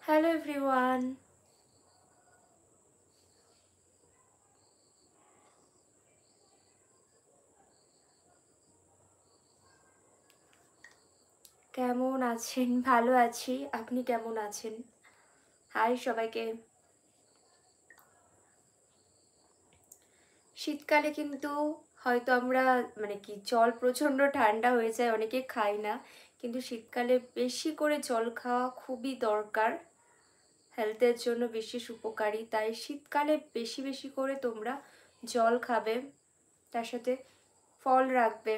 Hello everyone. কেমন আছেন? ভালো আছি। আপনি কেমন আছেন? হাই সবাইকে। শীতকালে কিন্তু হয়তো আমরা জল প্রচণ্ড ঠান্ডা হয়ে যায়, অনেকে খাই না। কিন্তু শীতকালে বেশি করে জল খাওয়া খুবই দরকার। হেলথের জন্য বিশেষ উপকারী। তাই শীতকালে বেশি বেশি করে তোমরা জল খাবে। তার সাথে ফল রাখবে,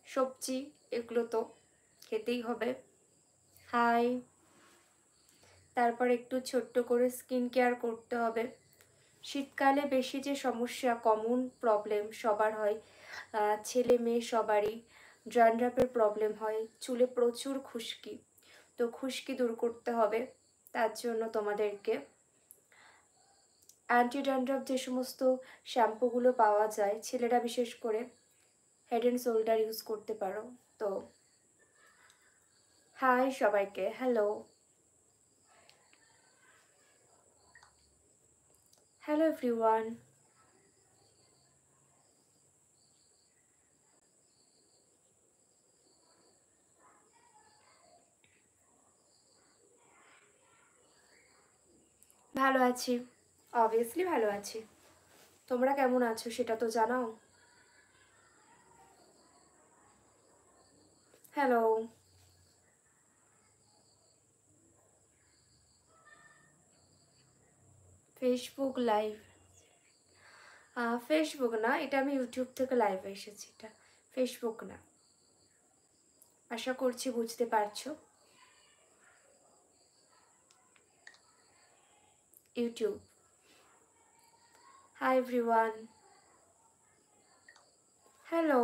সবজি, এগুলো তো খেতেই হবে। হাই। তারপর একটু ছোট্ট করে স্কিন কেয়ার করতে হবে। শীতকালে বেশি যে সমস্যা, কমন প্রবলেম সবার হয়, ছেলে মেয়ে সবারই ড্যান্ড্রাফের প্রবলেম হয়, চুলে প্রচুর খুশকি। তো খুশকি দূর করতে হবে, তার জন্য তোমাদেরকে অ্যান্টি ড্যান্ড্রাফ যে সমস্ত শ্যাম্পুগুলো পাওয়া যায়, ছেলেরা বিশেষ করে হেড অ্যান্ড শোল্ডার ইউজ করতে পারো। তো হাই সবাইকে, হ্যালো হ্যালো এভরিওয়ান। ভালো আছি, অবভিয়াসলি ভালো আছি। তোমরা কেমন আছো সেটা তো জানাও। হ্যালো। Facebook live? ফেসবুক না, এটা আমি ইউটিউব থেকে লাইভে এসেছি, এটা ফেসবুক না। আশা করছি বুঝতে পারছো। ইউটিউব। Hi everyone, hello.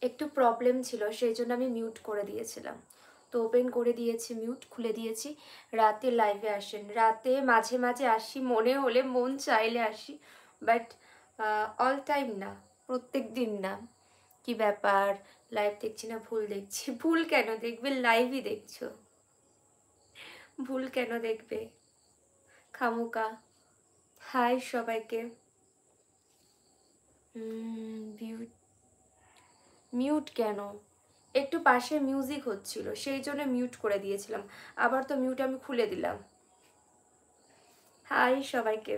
একটু প্রবলেম ছিল, সেই জন্য আমি মিউট করে দিয়েছিলাম। তো ওপেন করে দিয়েছি, মিউট খুলে দিয়েছি। রাতে লাইভে আসেন, রাতে মাঝে মাঝে আসি, মনে হলে, মন চাইলে আসি, বাট অল টাইম না, প্রত্যেক দিন না। কি ব্যাপার, লাইভ দেখছি না ভুল দেখছি? ভুল কেন দেখবে, লাইভই দেখছো, ভুল কেন দেখবে খামোকা? হাই সবাইকে। মিউট কেন? একটু পাশে মিউজিক হচ্ছিল, সেই জন্য মিউট করে দিয়েছিলাম। আবার তো মিউট আমি খুলে দিলাম। হাই সবাইকে।